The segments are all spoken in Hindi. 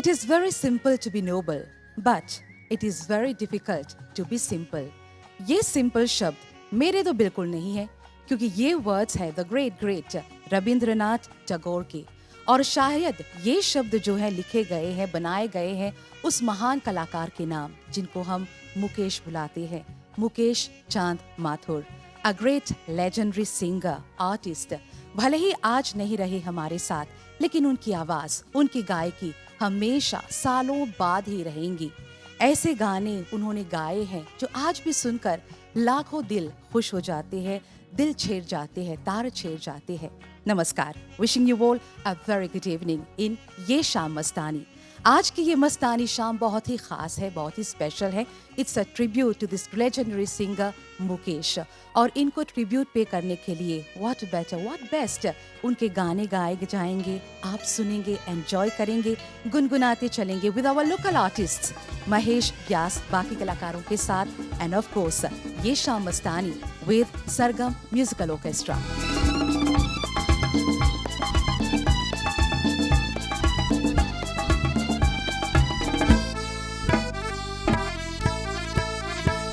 It is very simple to be noble, but it is very difficult to be simple. ये simple शब्द मेरे तो बिल्कुल नहीं है, क्योंकि ये वर्ड्स है द ग्रेट रविंद्रनाथ टैगोर के। और शायद ये शब्द जो है लिखे गए हैं, बनाए गए हैं उस महान कलाकार के नाम जिनको हम मुकेश बुलाते हैं, मुकेश चांद Mathur, a great legendary singer artist. भले ही आज नहीं रहे हमारे साथ, लेकिन उनकी आवाज, उनकी गायकी हमेशा सालों बाद ही रहेंगी। ऐसे गाने उन्होंने गाए हैं जो आज भी सुनकर लाखों दिल खुश हो जाते हैं, दिल छेड़ जाते हैं, तार छेड़ जाते हैं। नमस्कार, wishing you all a very good evening in ये शाम मस्तानी। आज की ये मस्तानी शाम बहुत ही खास है, बहुत ही स्पेशल है। It's a tribute to this legendary singer Mukesh. और इनको ट्रिब्यूट पे करने के लिए व्हाट बेटर, व्हाट बेस्ट, उनके गाने गाए जाएंगे, आप सुनेंगे, एंजॉय करेंगे, गुनगुनाते चलेंगे with our local artists Mahesh Vyas, बाकी कलाकारों के साथ, एंड ऑफ कोर्स ये शाम मस्तानी विद सरगम म्यूजिकल ऑर्केस्ट्रा।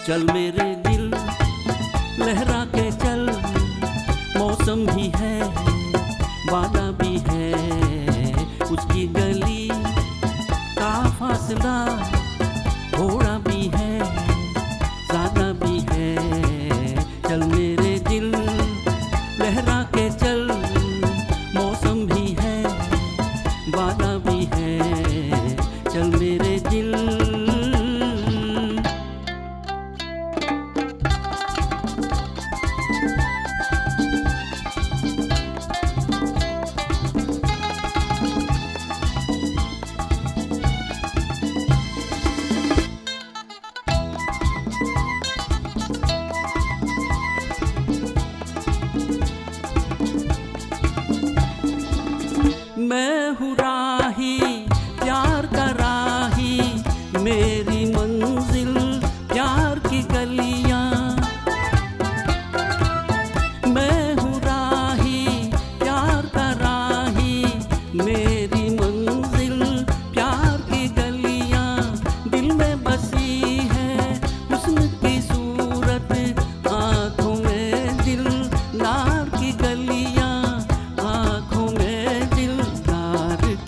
चल मेरे दिल लहरा के चल, मौसम भी है, वादा भी है, उसकी गली का फासला थोड़ा भी है, ज़्यादा भी है। चल मेरे दिल लहरा के चल, मौसम भी है, वादा भी है। चल मेरे दिल मैं हूँ राही, प्यार का राही, मेरी मंजिल प्यार की गलियाँ। मैं हूँ राही, प्यार का राही, मेरी मंजिल प्यार की गलियाँ। दिल में बसी है हुस्न की सूरत, आँखों में दिल नार की गलियाँ, आँखों में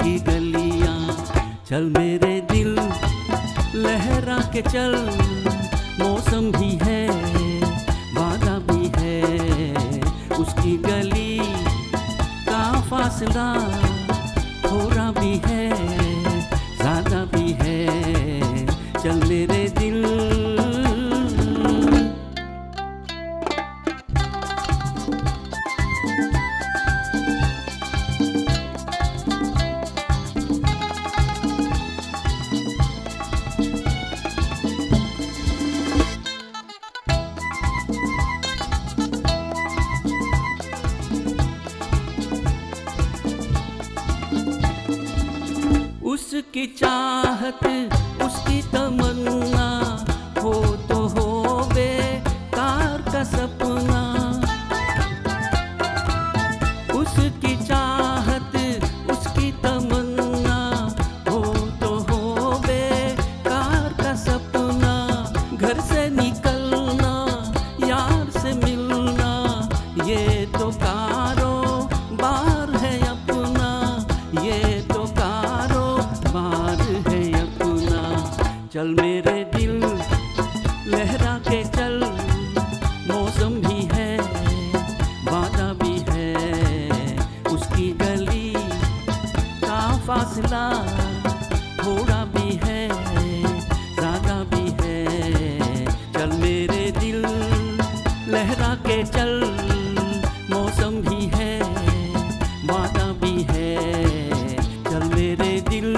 की गलियां। चल मेरे दिल लहरा के चल, मौसम भी है, वादा भी है, उसकी गली का फासला थोड़ा भी है, ज़्यादा भी है। चल मेरे दिल उसकी चाहत, उसकी तमन्ना, हो तो हो बेकार का सपना। उसकी चाहत, उसकी तमन्ना, हो तो हो बेकार का सपना। घर से निकलना, यार से मिलना, ये तो कारोबार है अपना, ये तो बार है अपना। चल मेरे दिल लहरा के चल, मौसम भी है, वादा भी है, उसकी गली का फासला थोड़ा भी है, ज़्यादा भी है। चल मेरे दिल लहरा के चल, मौसम भी है, वादा भी है। चल मेरे दिल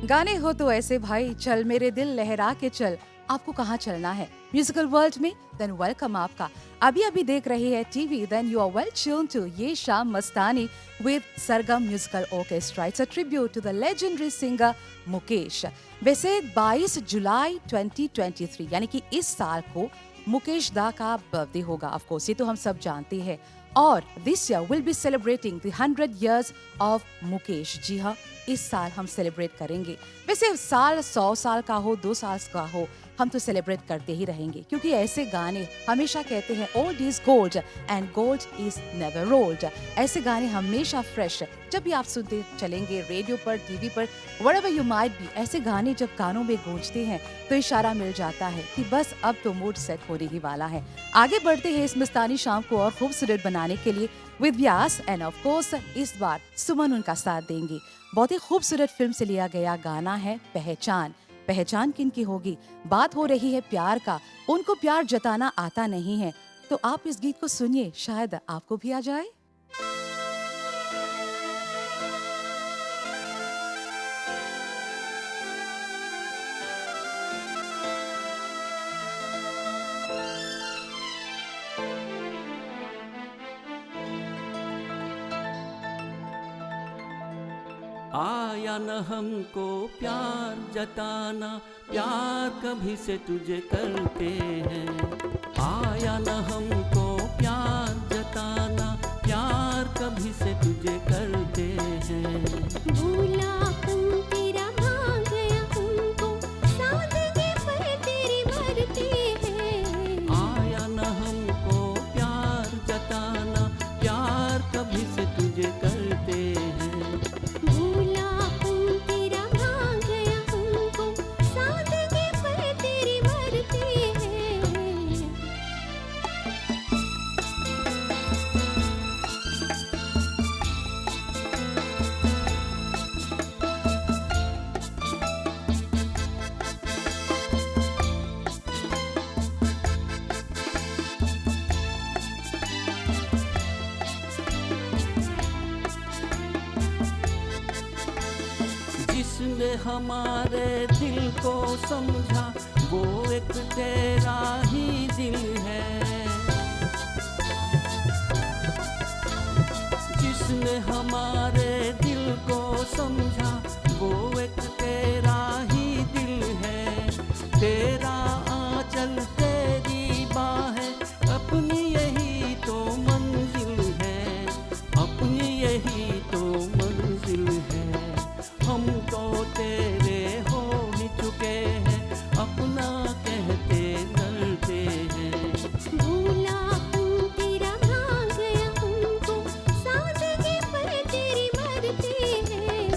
गाने हो तो ऐसे भाई, चल मेरे दिल लहरा के चल। आपको कहाँ चलना है म्यूजिकल वर्ल्ड में? देन वेलकम आपका। अभी देख रहे हैं TV, then you are well tuned to ये शाम मस्तानी with Sargam musical orchestra. It's a tribute to the legendary singer Mukesh. वैसे 22 जुलाई 2023 यानी कि इस साल को मुकेश दा का बर्थडे होगा। ऑफ कोर्स ये तो हम सब जानते हैं। और this year will be celebrating the 100 years of Mukesh. जी हाँ, इस साल हम सेलिब्रेट करेंगे। वैसे साल 100 साल का हो, 2 साल का हो, हम तो सेलिब्रेट करते ही रहेंगे, क्योंकि ऐसे गाने हमेशा कहते हैं old is gold and gold is never old. ऐसे गाने हमेशा फ्रेश, जब भी आप सुनते चलेंगे रेडियो पर, टीवी पर, व्हाटएवर यू माइट बी, ऐसे गाने जब कानों में गूंजते हैं तो इशारा मिल जाता है कि बस अब तो मूड सेट होने ही वाला है। आगे बढ़ते हैं इस मस्तानी शाम को और खूबसूरत बनाने के लिए with Vyas, and of course इस बार सुमन उनका साथ देंगी। बहुत ही खूबसूरत फिल्म से लिया गया गाना है पहचान। पहचान किनकी होगी? बात हो रही है प्यार का। उनको प्यार जताना आता नहीं है, तो आप इस गीत को सुनिए, शायद आपको भी आ जाए। आया न हमको प्यार जताना, प्यार कभी से तुझे करते हैं। आया न हमको प्यार जताना, प्यार कभी से तुझे करते हैं। भूला हूँ तेरा भाग गया हमको, सादगी पर तेरी मरते हैं। आया न हमको प्यार जताना, प्यार कभी से तुझे करते हैं। भूला हूँ तेरा भाग गया हमको, सादगी पर तेरी मरते हैं। जिसने हमारे दिल को समझा, वो एक तेरा ही दिल है। जिसने हमारे दिल को समझा, वो एक तेरा ही दिल है। तेरा आंचल तेरी बाहें, अपनी यही तो मंजिल है। अपनी यही तो मंजिल है। हम तो तेरे हो ही चुके हैं, अपना कहते डरते हैं। भूला हूँ तेरा भाग गया हमको, सादगी पर तेरी मरते हैं।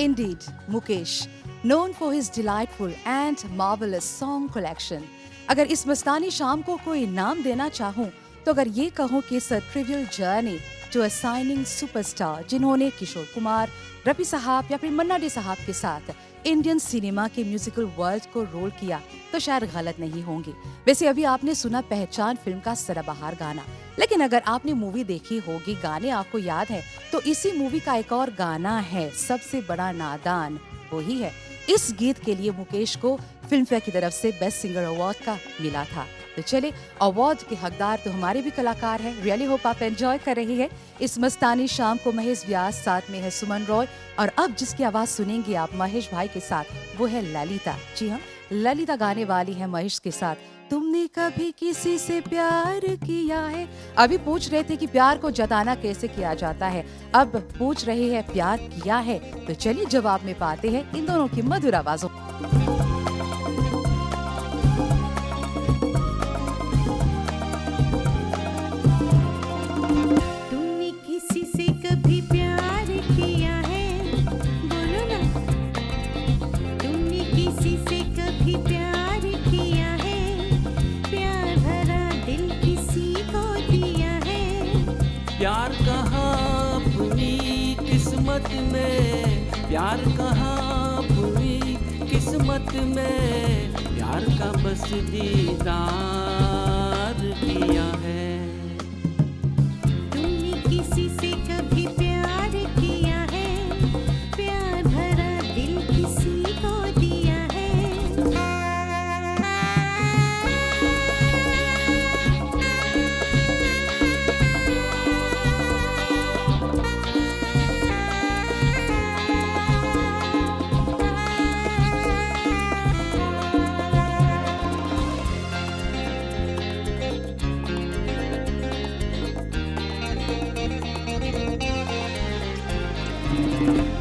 Indeed, Mukesh, known for his delightful and marvelous song collection. अगर इस मस्तानी शाम को कोई नाम देना चाहूँ तो अगर ये कहूँ कि it's a trivial journey to a shining superstar जिन्होंने किशोर कुमार, रफी साहब या फिर मन्ना डे साहब के साथ इंडियन सिनेमा के म्यूजिकल वर्ल्ड को रोल किया तो शायद गलत नहीं होंगे। वैसे अभी आपने सुना पहचान फिल्म का सदाबहार गाना, लेकिन अगर आपने मूवी देखी होगी, गाने आपको याद है, तो इसी मूवी का एक और गाना है सबसे बड़ा नादान, वही है। इस गीत के लिए मुकेश को फिल्म फेयर की तरफ से बेस्ट सिंगर अवार्ड का मिला था। तो चले, अवार्ड के हकदार तो हमारे भी कलाकार हैं। रियली होप आप एंजॉय कर रही है इस मस्तानी शाम को। महेश व्यास, साथ में है सुमन रॉय, और अब जिसकी आवाज सुनेंगे आप महेश भाई के साथ, वो है ललिता। जी हाँ, ललिता गाने वाली है महेश के साथ। तुमने कभी किसी से प्यार किया है? अभी पूछ रहे थे कि प्यार को जताना कैसे किया जाता है, अब पूछ रहे हैं प्यार किया है। तो चलिए जवाब में पाते हैं इन दोनों की मधुर आवाजों। तुमने किसी से कभी प्यार किया है? बोलो ना। तुमने किसी से कभी प्यार किया है? प्यार भरा दिल किसी को दिया है? प्यार कहाँ अपनी किस्मत में, प्यार कहाँ अपनी किस्मत में, प्यार का बस दीदार किया है। तुमने किसी से कभी प्यार किया है? प्यार भरा दिल किसी को दिया है?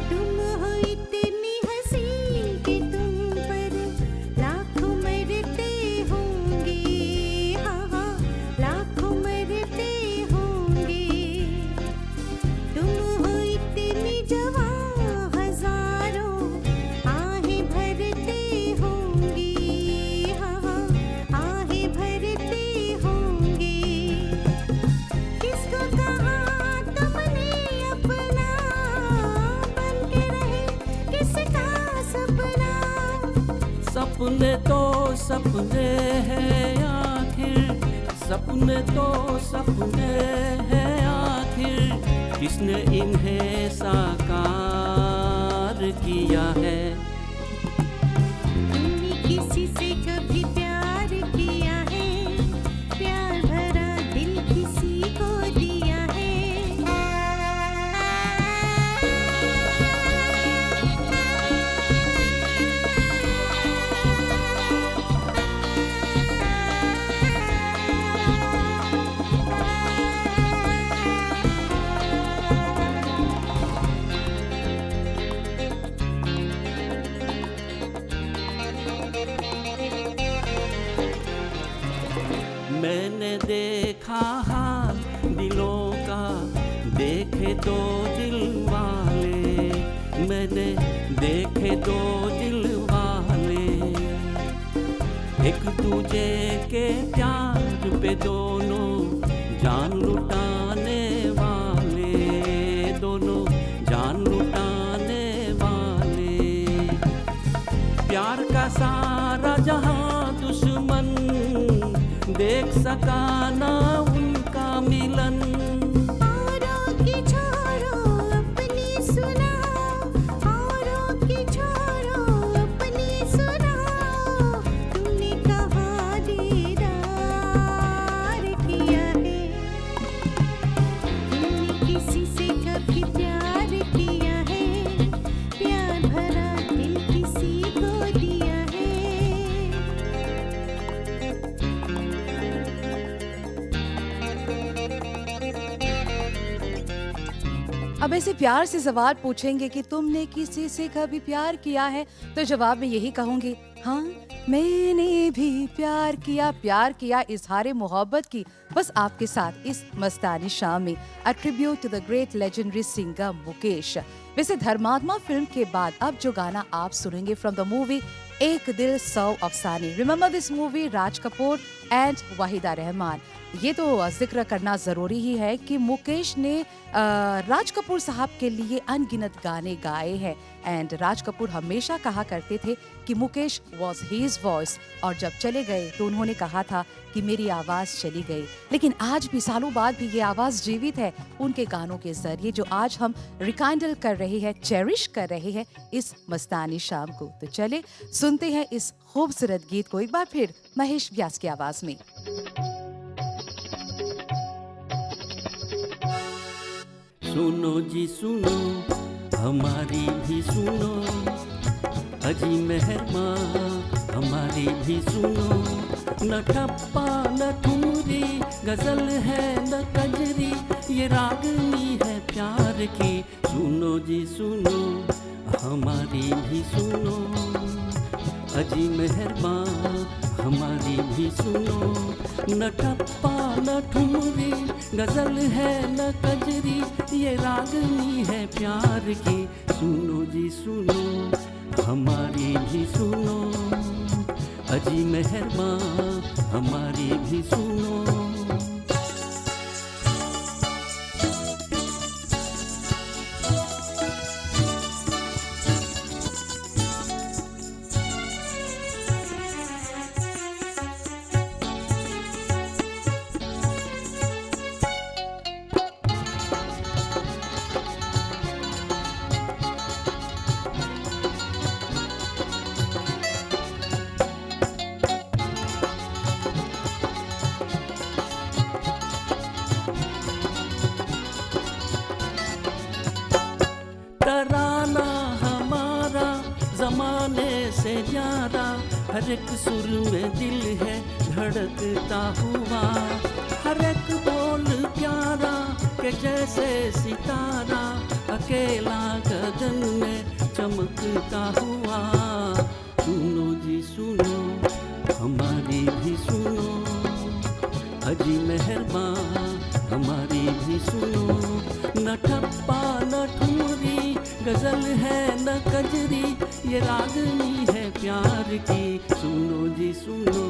तुम हो इतनी हसीन कि तुम पर लाखों मरते होंगे। हाँ हाँ, लाखों मरते होंगे। तुम हो इतनी जवां, हजारों आहें भरते होंगे। हाँ हाँ, आहें भरते होंगे। किसको कहा तुमने अपना, बन के रहे किसका सपना? सपने तो सपने हैं आखिर, सपने तो सपने हैं आखिर, किसने इन्हें साकार किया है। तुमने किसी से कभी प्यार किया है? प्यार भरा दिल किसी को दिया है? मैंने देखा हाल दिलों का, देखे दो दिल वाले, मैंने देखे दो दिल वाले, एक दूजे के प्यार पे दोनों जान लुटाने वाले, दोनों जान लुटाने वाले। प्यार का सारा जहां दुश्मन देख सका ना उनका मिलन। औरों की छोड़ो अपनी सुनाओ, औरों की छोड़ो अपनी सुनाओ। तुमने कहाँ दीदार किया है? तुमने किसी से कभी प्यार किया है? प्यार भरा दिल किसी को दिया है? अब ऐसे प्यार से सवाल पूछेंगे कि तुमने किसी से कभी प्यार किया है, तो जवाब में यही कहूंगी, हाँ मैंने भी प्यार किया इजहार मोहब्बत की बस आपके साथ इस मस्तानी शाम में। A tribute to the great legendary singer Mukesh. वैसे धर्मात्मा फिल्म के बाद अब जो गाना आप सुनेंगे फ्रॉम द मूवी एक दिल 100 अफसाने, remember this movie, Raj Kapoor and Waheeda Rehman. ये तो जिक्र करना जरूरी ही है कि मुकेश ने राज कपूर साहब के लिए अनगिनत गाने गाए हैं एंड राज कपूर हमेशा कहा करते थे कि मुकेश वॉज हिज वॉइस, और जब चले गए तो उन्होंने कहा था कि मेरी आवाज चली गई, लेकिन आज भी सालों बाद भी ये आवाज जीवित है उनके गानों के जरिए, जो आज हम रिकाइंडल कर रहे हैं, चेरिश कर रहे हैं इस मस्तानी शाम को। तो चले सुनते हैं इस खूबसूरत गीत को एक बार फिर महेश व्यास की आवाज में। सुनो जी सुनो, हमारी भी सुनो, अजी मेहरमा हमारी भी सुनो। न ठप्पा न ठुमरी गजल है न कजरी, ये रागनी है प्यार की। सुनो जी सुनो, हमारी भी सुनो, अजी मेहरमा हमारी भी सुनो। न ठप्पा न ठुमरी गजल है न कजरी, ये रागनी है प्यार की। सुनो जी सुनो, हमारी भी सुनो, अजी मेहरमा हमारी भी सुनो। तराना हमारा जमाने से न्यारा, हर एक सुर में दिल है धड़कता हुआ। हर एक बोल प्यारा के जैसे सितारा, अकेला गगन में चमकता हुआ। सुनो जी सुनो, हमारी भी सुनो, अजी मेहरमा हमारी भी सुनो। न ठप्पा न ठुमरी गजल है न कजरी, ये रागनी है प्यार की। सुनो जी सुनो,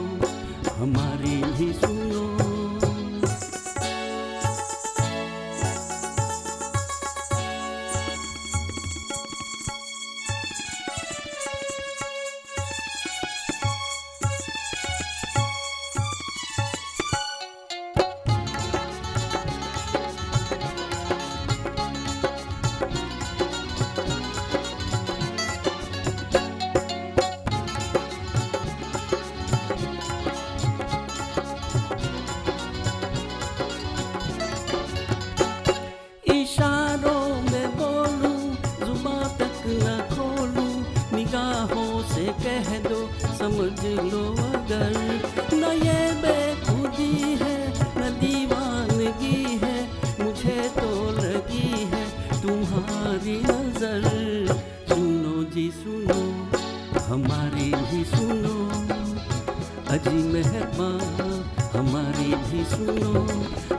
हमारी भी सुनो। इशारों में बोलूं, जुबां तक न खोलूं, निगाहों से कह दो समझ लो अगर। न ये बेखुदी है न दीवानगी है, मुझे तो लगी है तुम्हारी नजर। सुनो जी सुनो, हमारी भी सुनो, अजी मेहरमा हमारी भी सुनो।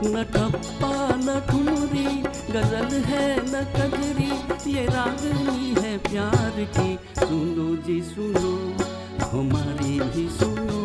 न ठप्पा न ठुमरी गजल है न कजरी, ये रागनी है प्यार की। सुनो जी सुनो, हमारी भी सुनो।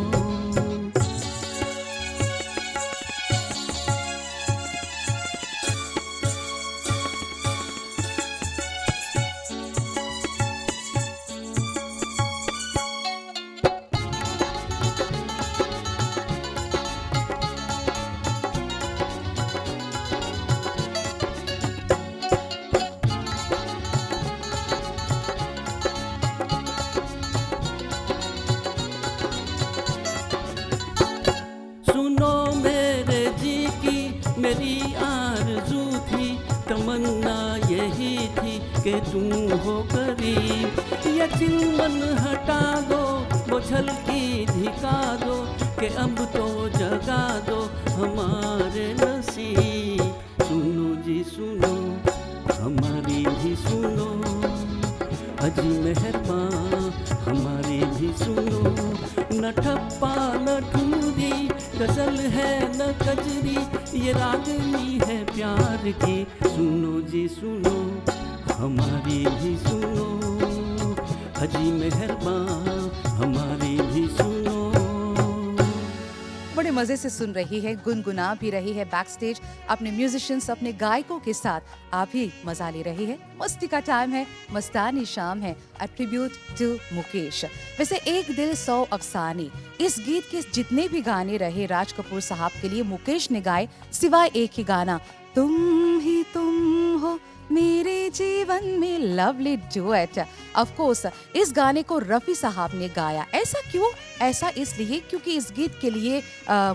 सुनो मेरे जी की मेरी आरज़ू थी, तमन्ना यही थी कि तुम हो करीब। ये चिलमन हटा दो, वो झलकी दिखा दो, कि अब तो जगा दो हमारे नसीब। सुनो जी सुनो, हमारी भी सुनो, अजी मेहरमा हमारी भी सुनो। प्यार की। सुनो जी सुनो, हमारी भी सुनो, अजी मेहरबान हमारी भी सुनो। बड़े मजे से सुन रही है, गुनगुना भी रही है बैक स्टेज अपने म्यूजिशियंस, अपने गायकों के साथ आप ही मजा ले रही है। मस्ती का टाइम है, मस्तानी शाम है, अ ट्रिब्यूट टू मुकेश। वैसे एक दिल 100 अफसाने, इस गीत के जितने भी गाने रहे राज कपूर साहब के लिए मुकेश ने गाए, सिवाय एक ही गाना तुम ही तुम हो मेरे जीवन में, लवली डुएट। ऑफ कोर्स इस गाने को रफी साहब ने गाया। ऐसा क्यों? ऐसा इसलिए क्योंकि इस गीत के लिए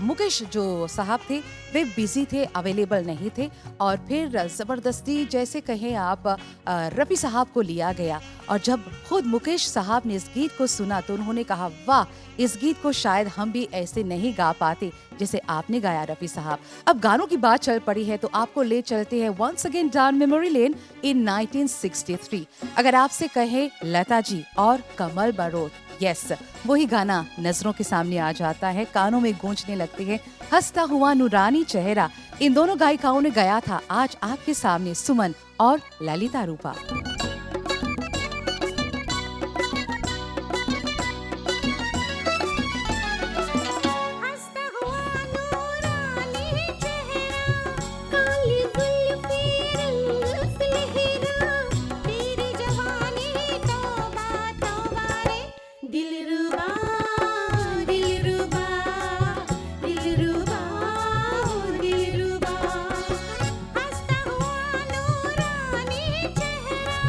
मुकेश जो साहब थे वे बिजी थे, अवेलेबल नहीं थे, और फिर जबरदस्ती जैसे कहें आप रफी साहब को लिया गया। और जब खुद मुकेश साहब ने इस गीत को सुना तो उन्होंने कहा वाह, इस गीत को शायद हम भी ऐसे नहीं गा पाते जैसे आपने गाया रफी साहब। अब गानों की बात चल पड़ी है तो आपको ले चलते हैं once again down memory lane in 1963। अगर आपसे कहे लता जी और कमल बरोत, यस वही गाना नजरों के सामने आ जाता है, कानों में गूंजने लगते हैं, हंसता हुआ नूरानी चेहरा। इन दोनों गायिकाओं ने गाया था आज आपके सामने सुमन और ललिता रूपा। हंसता हुआ नूरानी चेहरा, काली जुल्फी रंग सुनहरा, तेरी जवानी तौबा तौबा रे, दिलरुबा दिलरुबा दिलरुबा दिलरुबा। हंसता हुआ नूरानी चेहरा,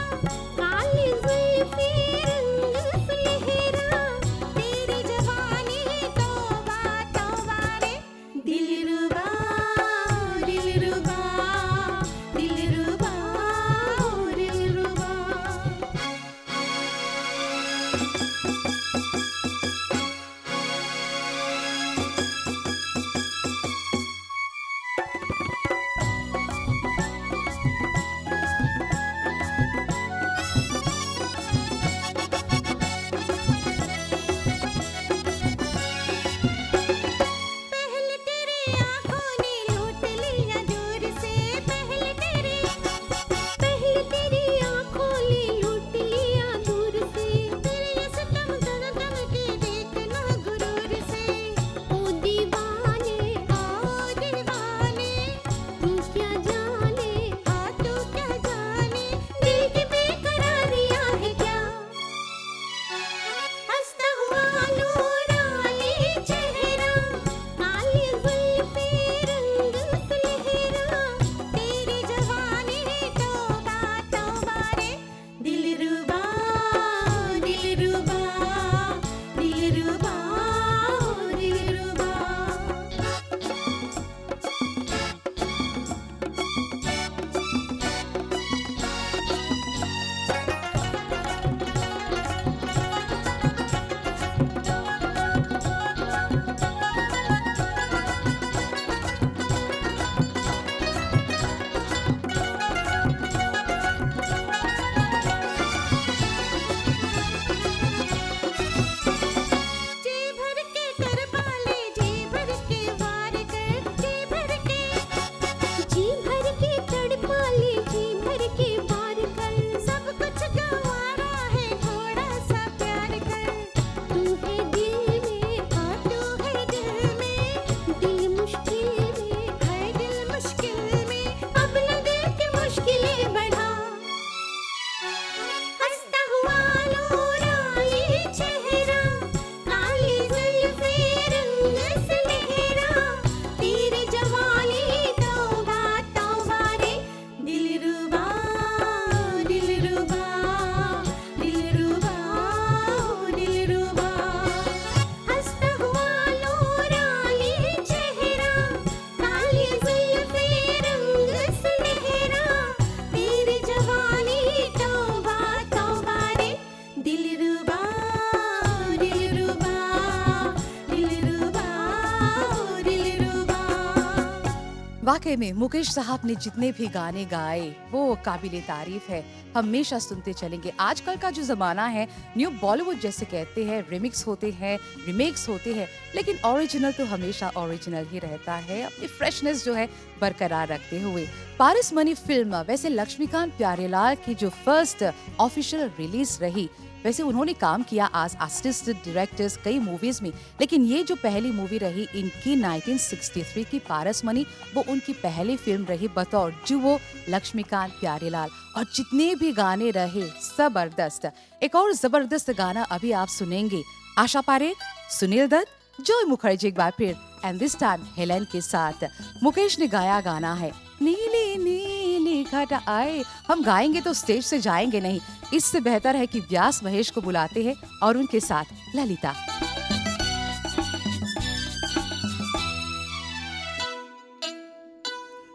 वाकई में मुकेश साहब ने जितने भी गाने गाए वो काबिले तारीफ है, हमेशा सुनते चलेंगे। आजकल का जो जमाना है, न्यू बॉलीवुड जैसे कहते हैं, रिमिक्स होते हैं, रिमेक्स होते हैं, लेकिन ओरिजिनल तो हमेशा ओरिजिनल ही रहता है, अपनी फ्रेशनेस जो है बरकरार रखते हुए। पारस मनी फिल्म वैसे लक्ष्मीकांत प्यारेलाल की जो फर्स्ट ऑफिशियल रिलीज रही, वैसे उन्होंने काम किया आज असिस्टेंट डायरेक्टर्स कई मूवीज में, लेकिन ये जो पहली मूवी रही इनकी 1963 की पारस मनी, वो उनकी पहली फिल्म रही बतौर डुओ लक्ष्मीकांत प्यारेलाल, और जितने भी गाने रहे जबरदस्त। एक और जबरदस्त गाना अभी आप सुनेंगे, आशा पारेख, सुनील दत्त, जॉय मुखर्जी एक बार फिर, एंड दिस टाइम हेलेन के साथ। मुकेश ने गाया गाना है नीली नीली घटा आए। हम गाएंगे तो स्टेज से जाएंगे नहीं, इससे बेहतर है कि व्यास महेश को बुलाते हैं और उनके साथ ललिता।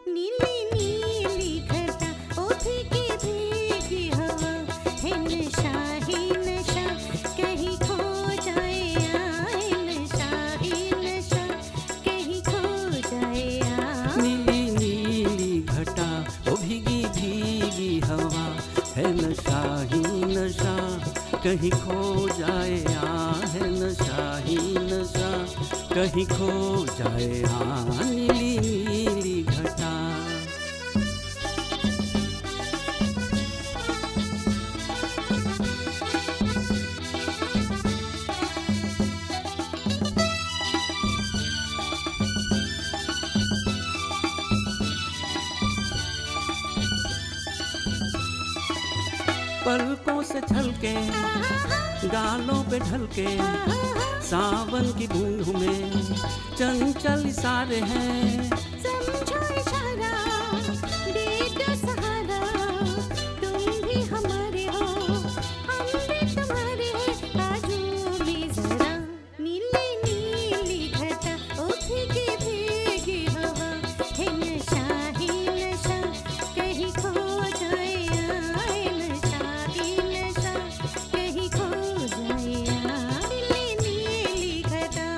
नीली नीली घटा ओ भीगी भीगी हवा है नशा ही नशा कहीं खो जाए आए नशा ही नशा कहीं खो जाए आए। नीली नीली घटा ओ भीगी भीगी हवा है नशा ही नशा कहीं खो जाए है नशा ही नशा कहीं खो जाए नीली नीली घटा। पलकों से छलके गालों पे ढलके सावन की बूंद में चंचल इशारे हैं। समझो इशारा दे दो सहारा, तुम भी हमारे हो हम भी तुम्हारे हैं, आजू भी जरा। नीली नीली घटा ओ भीगी भीगी हवा है नशा ही नशा कहीं खो जाए आए नशा ही नशा कहीं खो जाए आए। नीली नीली घटा।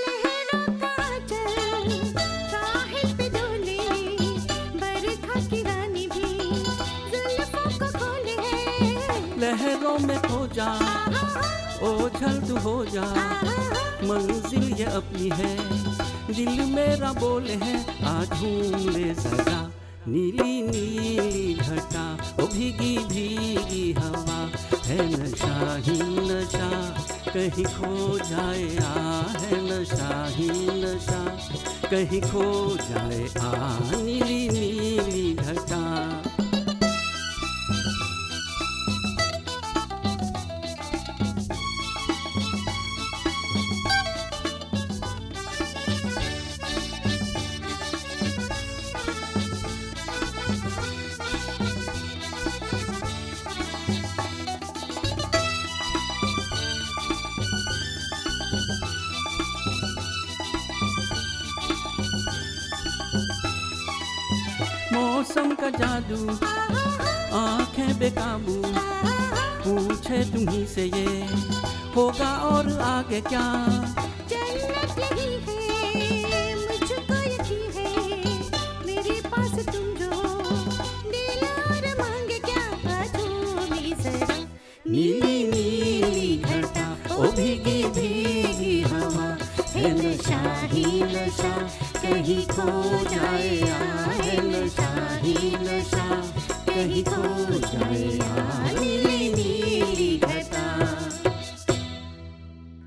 लहरों का चल साहिल पे डोले, बरखा की रानी भी जुल्फों को खोले है। लहरों में खो जा ओझल तू हो जा, मंजिल ये अपनी है दिल मेरा बोले है, आ झूम ले जरा। नीली नीली घटा ओ भीगी भीगी हवा है नशा ही नशा कहीं खो जाए है नशा ही नशा कहीं खो जाए नीली नीली घटा। मौसम का जादू आंखें बेकाबू, पूछे तुम्ही से ये होगा और आगे क्या। जन्नत यही है मुझको यकीन है, मेरे पास तुम जो दिल और मांगे क्या, आजू भी जरा। नीली नीली घटा ओ भीगी भीगी हवा है नशा ही नशा कहीं खो जाए है नशा ही नशा कहीं खो जाए नीली नीली घटा।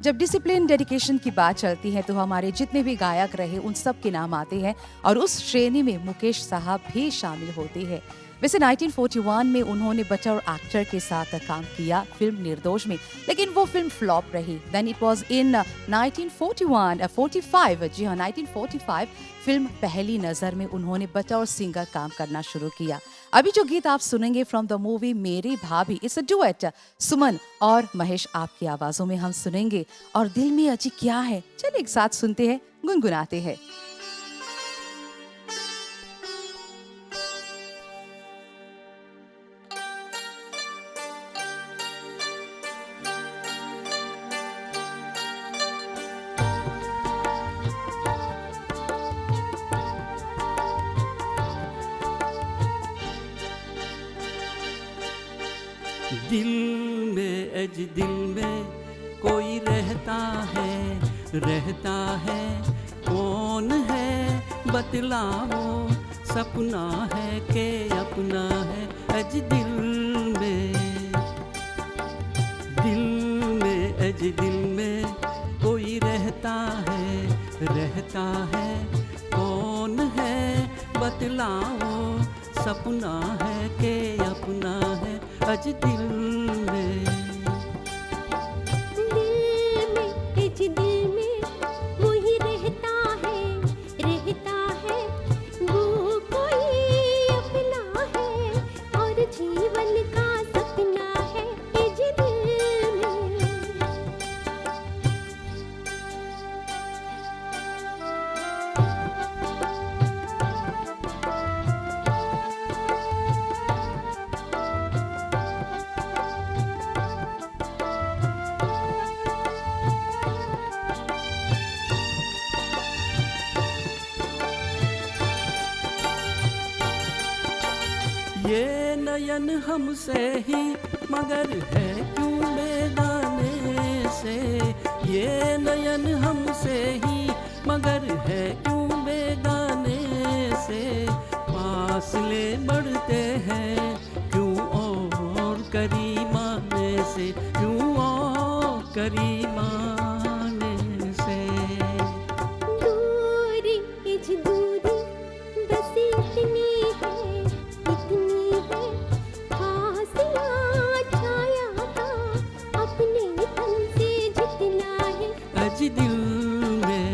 जब डिसिप्लिन डेडिकेशन की बात चलती है तो हमारे जितने भी गायक रहे उन सब के नाम आते हैं, और उस श्रेणी में मुकेश साहब भी शामिल होते हैं। वैसे 1941 में उन्होंने बतौर एक्टर के साथ काम किया फिल्म निर्दोष में, लेकिन वो फिल्म फ्लॉप रही। देन इट वाज इन 1945 जी हाँ 1945 फिल्म पहली नजर में उन्होंने बतौर सिंगर काम करना शुरू किया। अभी जो गीत आप सुनेंगे फ्रॉम द मूवी मेरी भाभी, इट्स अ डुएट। सुमन और महेश आपकी आवाजों में हम सुनेंगे और दिल में अजी क्या है, चलिए एक साथ सुनते हैं, गुनगुनाते हैं। दिल में अज दिल में कोई रहता है कौन है बतलाओ, सपना है के अपना है अज दिल में अज दिल में कोई रहता है कौन है बतलाओ, सपना है के अपना है अज दिल में दिल में वही रहता है वो कोई अपना है और जीवन का सपना है इस दिल में। ये नयन हमसे ही मगर है क्यों बेगाने से, ये नयन हमसे ही मगर है क्यों बेगाने से, फासले बढ़ते हैं क्यों और करीमाने से, क्यों और करीमाने से। दूरी इज दूरी बस इतनी है फासला छाया था अपने तन से जितना है अज दिल में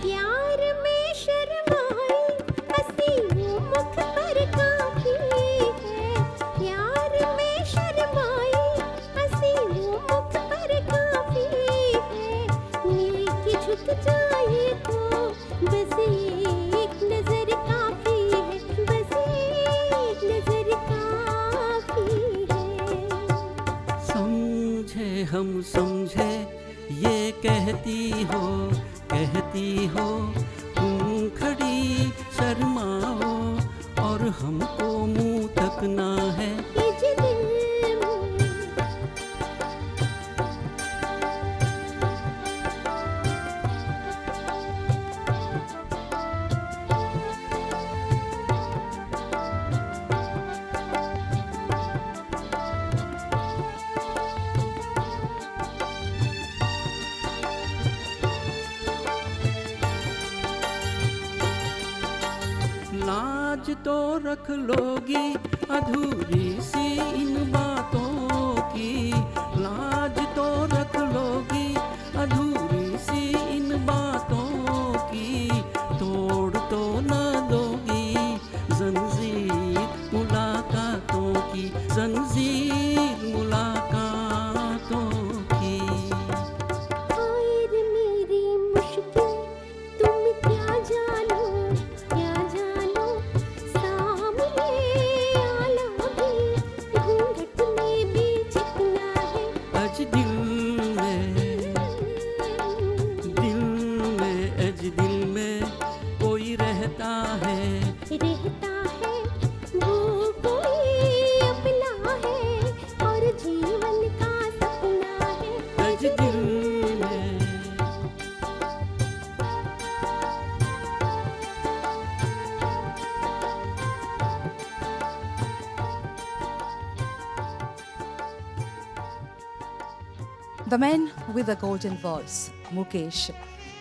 प्यार में शर्माई हंसी वो मुख पर काफी है, प्यार में शर्माई हंसी वो मुख पर काफी है, मिल के झुक जाए तो बस एक नजर काफी है, बस एक नजर काफी है। समझे हम समझे ये कहती हो तुम खड़ी शर्माओ और हमको मुंह तकना है इस दिल में लाज तो रख लोगी अधूरी सी इन बातों की, लाज तो रख लोगी अधूरी सी इन बातों की, तोड़ तो न दोगी जंजीर मुलाकातों की, जंजीर मुलाकातों की। खैर मेरी मुश्किल तुम क्या जानो सामने आला भी घूंघट में भी चिकना है अज दिल में अज दिल में कोई रहता है वो कोई अपना है और जीवन का सपना है अज दिल the man with the golden voice, Mukesh.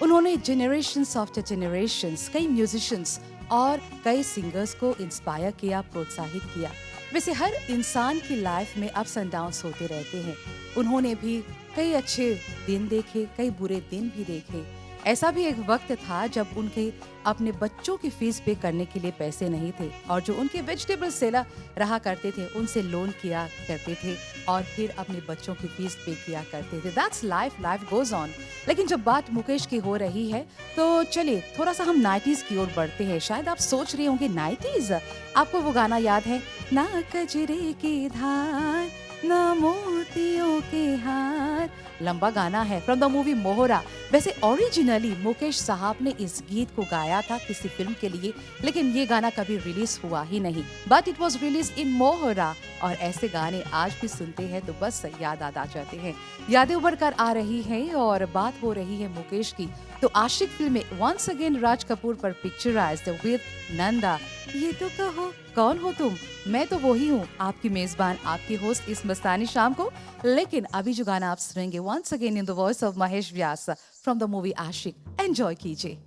उन्होंने जनरेशंस आफ्टर जनरेशंस कई म्यूजिशियंस और कई सिंगर्स को इंस्पायर किया, प्रोत्साहित किया। वैसे हर इंसान की लाइफ में अप्स एंड डाउन्स होते रहते हैं। उन्होंने भी कई अच्छे दिन देखे, कई बुरे दिन भी देखे। ऐसा भी एक वक्त था जब उनके अपने बच्चों की फीस पे करने के लिए पैसे नहीं थे और जो उनके वेजिटेबल सेलर रहा करते थे उनसे लोन किया करते थे और फिर अपने बच्चों की फीस पे किया करते थे। That's life, life goes on. लेकिन जब बात मुकेश की हो रही है तो चलिए थोड़ा सा हम 90s की ओर बढ़ते हैं। शायद आप सोच रहे होंगे 90s, आपको वो गाना याद है ना, कजरे की धार ना मोतियों के हार। लंबा गाना है फ्रॉम द मूवी मोहरा। वैसे ओरिजिनली मुकेश साहब ने इस गीत को गाया था किसी फिल्म के लिए, लेकिन ये गाना कभी रिलीज हुआ ही नहीं, but it was release in Mohra. और ऐसे गाने आज भी सुनते हैं तो बस याद आ जाते हैं, यादें उभर कर आ रही हैं। और बात हो रही है मुकेश की, तो आशिक फिल्म में वंस अगेन राज कपूर पर पिक्चराइज्ड विद नंदा। ये तो कहो कौन हो तुम, मैं तो वही हूँ, आपकी मेजबान, आपकी होस्ट इस मस्तानी शाम को। लेकिन अभी जो गाना आप सुनेंगे once again in the voice of Mahesh Vyas from the movie Aashiq, enjoy कीजिए।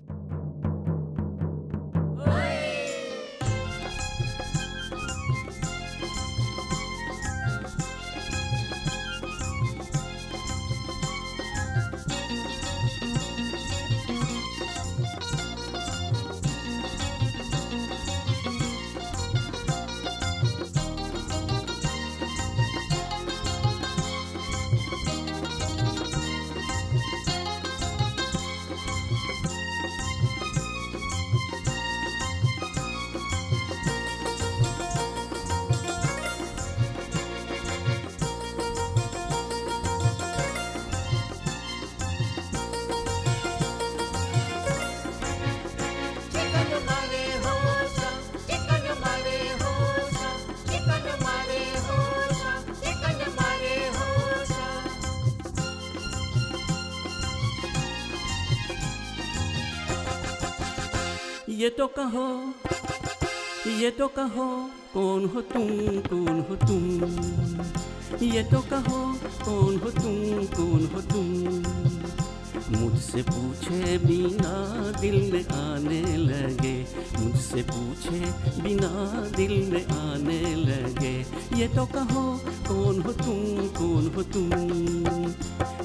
ये तो कहो, ये तो कहो कौन हो तुम, कौन हो तुम। ये तो कहो कौन हो तुम, कौन हो तुम। मुझसे पूछे बिना दिल में आने लगे, मुझसे पूछे बिना दिल में आने लगे। ये तो कहो कौन हो तुम, कौन हो तुम।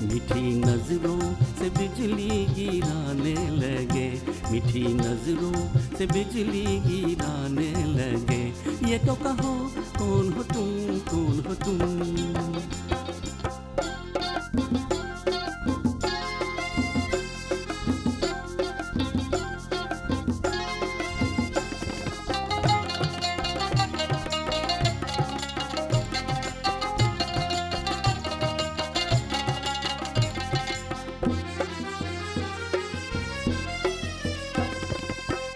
मीठी नजरों से बिजली गिराने लगे, मीठी नजरों से बिजली गिराने लगे। ये तो कहो कौन हो तुम, कौन हो तुम।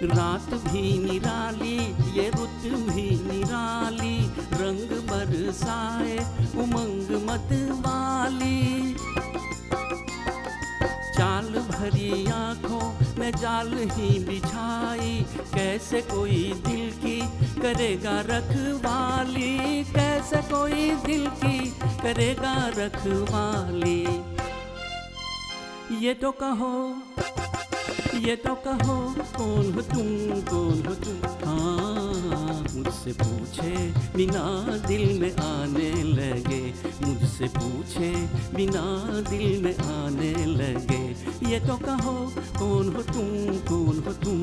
रात भी निराली, ये रुत भी निराली, रंग बरसाए उमंग मत वाली। चाल भरी आँखों में जाल ही बिछाई, कैसे कोई दिल की करेगा रखवाली, कैसे कोई दिल की करेगा रखवाली। ये तो कहो, ये तो कहो कौन हो तुम, कौन हो तुम। हाँ, मुझसे पूछे बिना दिल में आने लगे, मुझसे पूछे बिना दिल में आने लगे। ये तो कहो कौन हो तुम, कौन हो तुम।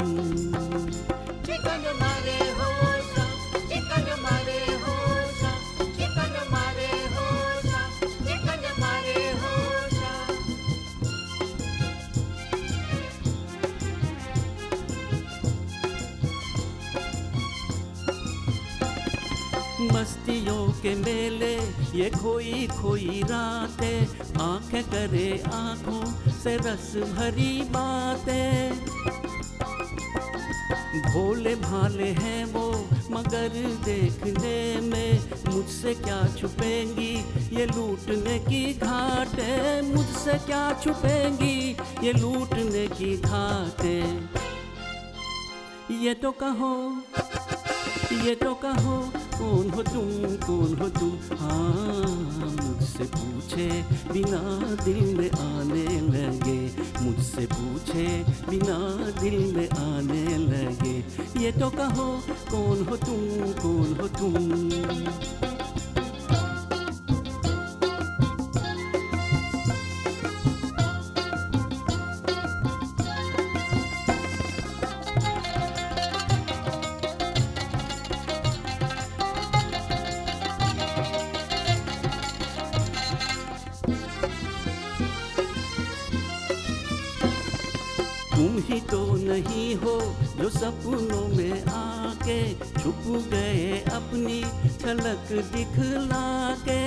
चिकन मारे होशा, चिकन मारे होशा, चिकन मारे होशा, चिकन मारे होशा। मस्तियों के मेले ये खोई खोई रातें, आंखें करे आंखों से रस भरी बातें। भोले भाले हैं वो मगर देखने में, मुझसे क्या छुपेंगी ये लूटने की घाटें, मुझसे क्या छुपेंगी ये लूटने की घाटें। ये तो कहो, ये तो कहो कौन हो तुम, कौन हो तुम। हाँ, मुझसे पूछे बिना दिल में आने लगे, मुझसे पूछे बिना दिल में आने लगे। ये तो कहो कौन हो तुम, कौन हो तुम। तुम ही तो नहीं हो जो सपनों में आके छुप गए अपनी झलक दिखला के।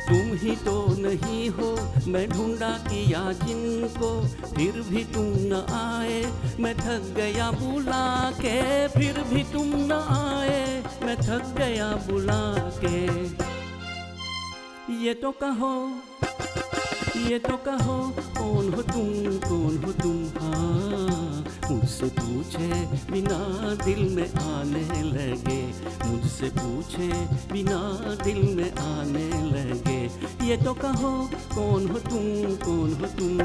तुम ही तो नहीं हो मैं ढूंढा किया जिनको, फिर भी तुम न आए मैं थक गया बुला के। फिर भी तुम न आए मैं थक गया बुला के। ये तो कहो, ये तो कहो कौन हो तुम, कौन हो तुम। हाँ, मुझसे पूछे बिना दिल में आने लगे, मुझसे पूछे बिना दिल में आने लगे। ये तो कहो कौन हो तुम, कौन हो तुम।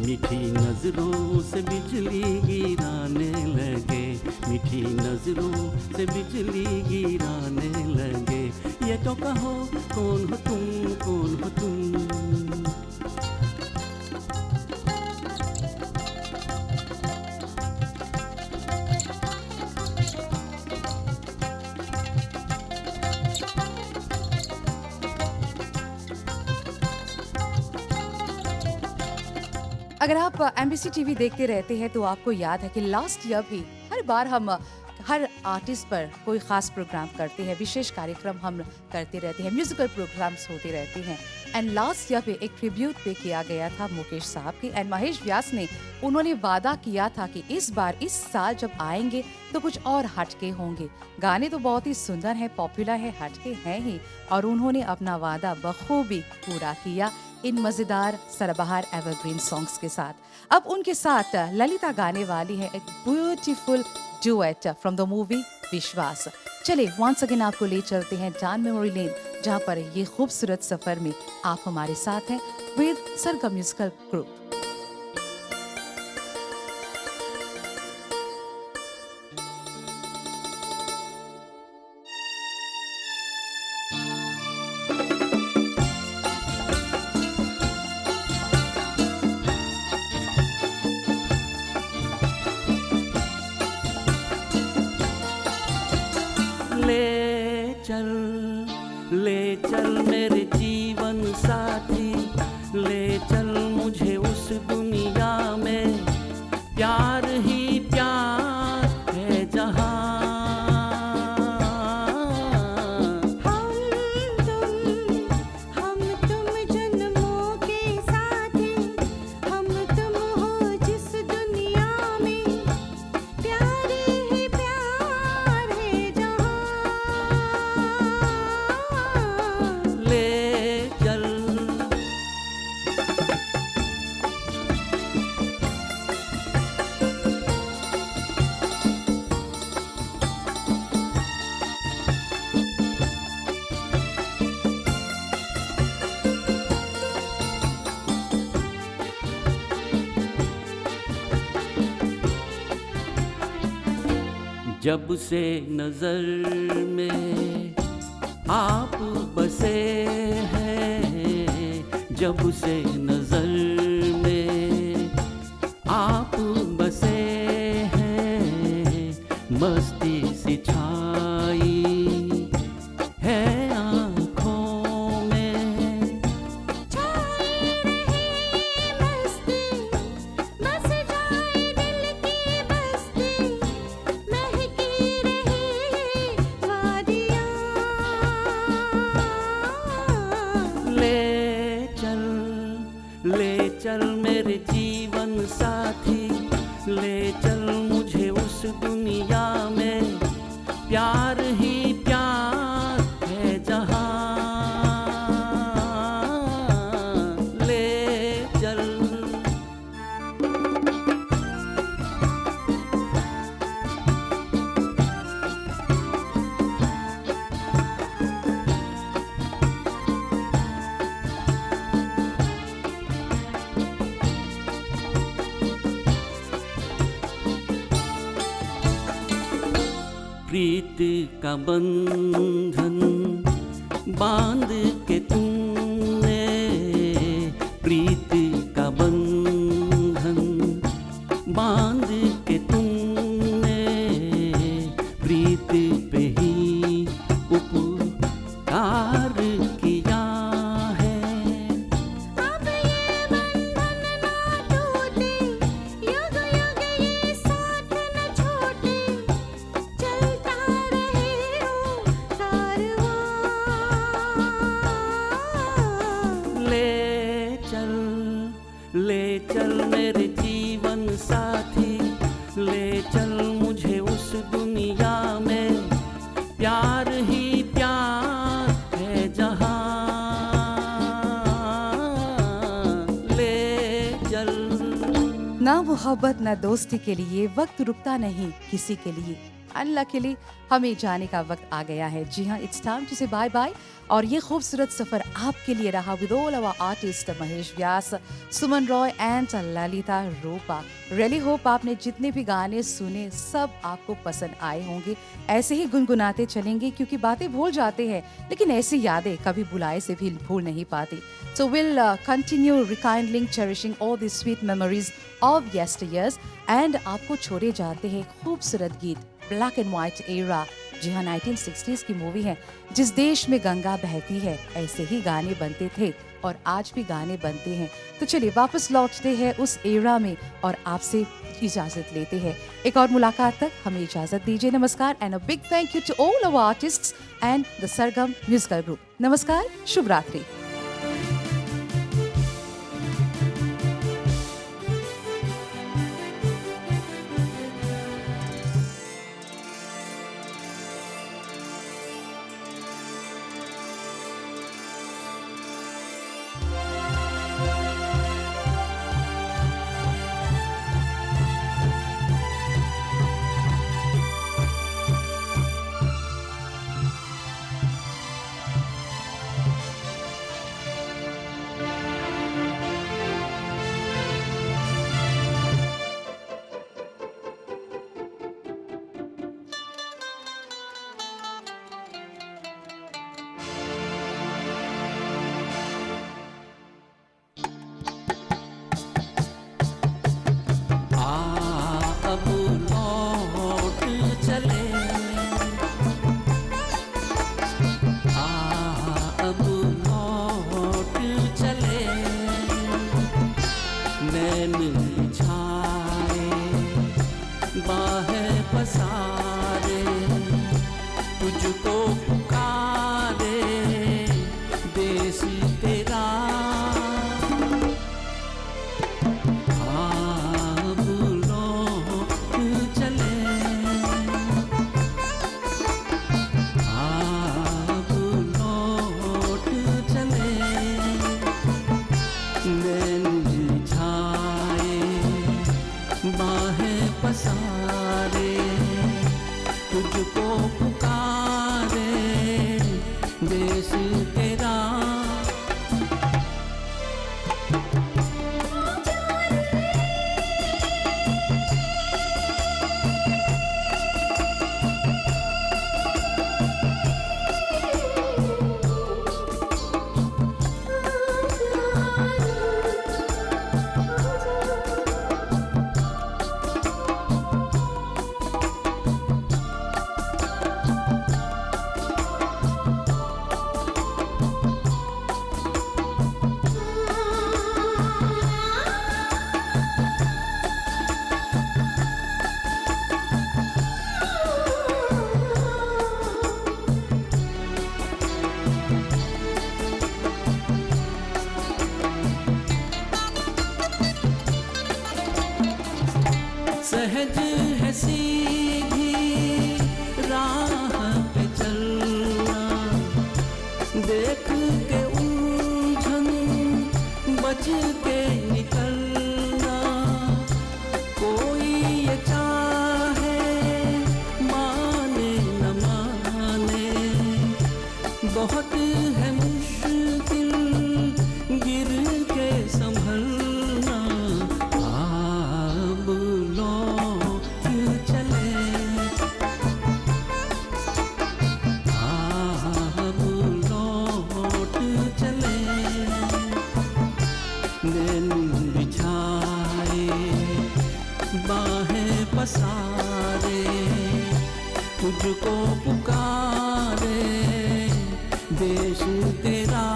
मीठी नजरों से बिजली गिराने लगे, मीठी नजरों से बिजली गिराने लगे। ये तो कहो कौन हो तुम, कौन हो तुम। अगर आप एमबीसी टीवी देखते रहते हैं तो आपको याद है कि लास्ट ईयर भी हर बार हम हर आर्टिस्ट पर कोई खास प्रोग्राम करते हैं, विशेष कार्यक्रम हम करते रहते हैं, म्यूजिकल प्रोग्राम्स होते रहते हैं। एंड लास्ट ईयर पे एक ट्रिब्यूट पे किया गया था मुकेश साहब की। एंड महेश व्यास ने उन्होंने वादा किया था कि इस बार इस साल जब आएंगे तो कुछ और हटके होंगे। गाने तो बहुत ही सुंदर है, पॉपुलर है, हटके हैं ही, और उन्होंने अपना वादा बखूबी पूरा किया इन मजेदार सदाबहार एवरग्रीन सॉन्ग्स के साथ। अब उनके साथ ललिता गाने वाली है एक beautiful duet from the movie विश्वास। चले वंस अगेन आपको ले चलते हैं डान मेमोरी लेन, जहां पर ये खूबसूरत सफर में आप हमारे साथ हैं विद सरगम म्यूजिकल ग्रुप। ले चल मेरे जीवन साथी, ले चल मुझे उस दुनिया में, प्यार ही प्यार है जहाँ। हम तुम जन्मों के साथी, हम तुम हो जिस दुनिया में, प्यार ही प्यार है जहाँ। ले चल जब से नजर में आप बसे हैं, जब से नजर में आप बसे हैं, मस्ती सी छाई है आँखों में। छाई रही मस्ती, बस जाए दिल की बस्ती, महकी रही वादियाँ। ले चल मेरे जीवन साथी, ले चल मुझे उस दुनिया में, प्यार ही प्यार है जहाँ। ले चल प्रीत का बंधन बांध के तुमने, प्रीत का बंधन बांध के तुमने, प्रीत पे ही उपकार किया है। अब ये बंधन ना टूटे, युग युग ये साथ न छोटे, चलता रहे ओ कारवां। ले चल मेरे जीवन साथी, ले चल मुझे उस दुनिया में, प्यार ही प्यार है जहां। ले चल। ना मोहब्बत ना दोस्ती के लिए वक्त रुकता नहीं किसी के लिए। अनलकीली हमें जाने का वक्त आ गया है। जी हाँ, it's time to say bye bye. और ये खूबसूरत सफर आपके लिए रहा with all our artist Mahesh Vyas, Suman Roy and Lalita Rupa. Really hope आपने जितने भी गाने सुने सब आपको पसंद आए होंगे। ऐसे ही गुनगुनाते चलेंगे क्योंकि बातें भूल जाते हैं, लेकिन ऐसी यादें कभी बुलाए से भी भूल नहीं पाती। So we'll continue rekindling, cherishing all these sweet memories of yesteryears. And आपको छोड़े जाते हैं खूबसूरत गीत ब्लैक एंड व्हाइट एरा। जी हाँ, 1960s की मूवी है। जिस देश में गंगा बहती है ऐसे ही गाने बनते थे और आज भी गाने बनते हैं। तो चलिए वापस लौटते हैं उस एरा में और आपसे इजाजत लेते हैं। एक और मुलाकात तक हमें इजाजत दीजिए। नमस्कार and a big thank you to all our artists and the Sargam musical group. नमस्कार, शुभ रात्रि। अब लौट चले, अब लौट चले, नैन छाए बाहें पसारे, तुझको पुकारे देश तेरा। पसारे तुझको पुकारे देश तेरा। सहज है सीधी राह पे चलना, देख के उलझन बच के निकलना। कोई ये चाहे माने न माने, बहुत है मुश्किल गिर के संभलना। अब लौट चले, बाहें पसारे, तुझको पुकारे देश तेरा।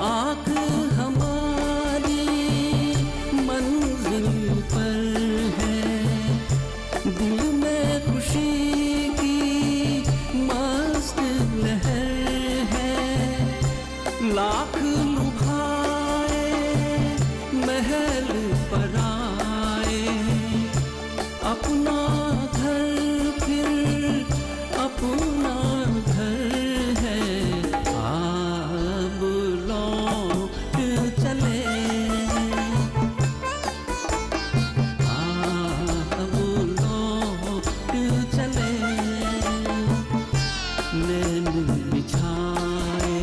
आँख हमारी मंजिल पर है, दिल में खुशी की मस्त लहर है। लाख लुभाए महल पर आए, अपना घर फिर अपना घर है। अब लौट चले, अब लौट चले, नैन बिछाए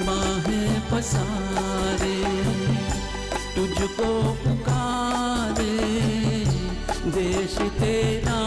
बाहें पसारे, तुझको पुकारे देश तेरा।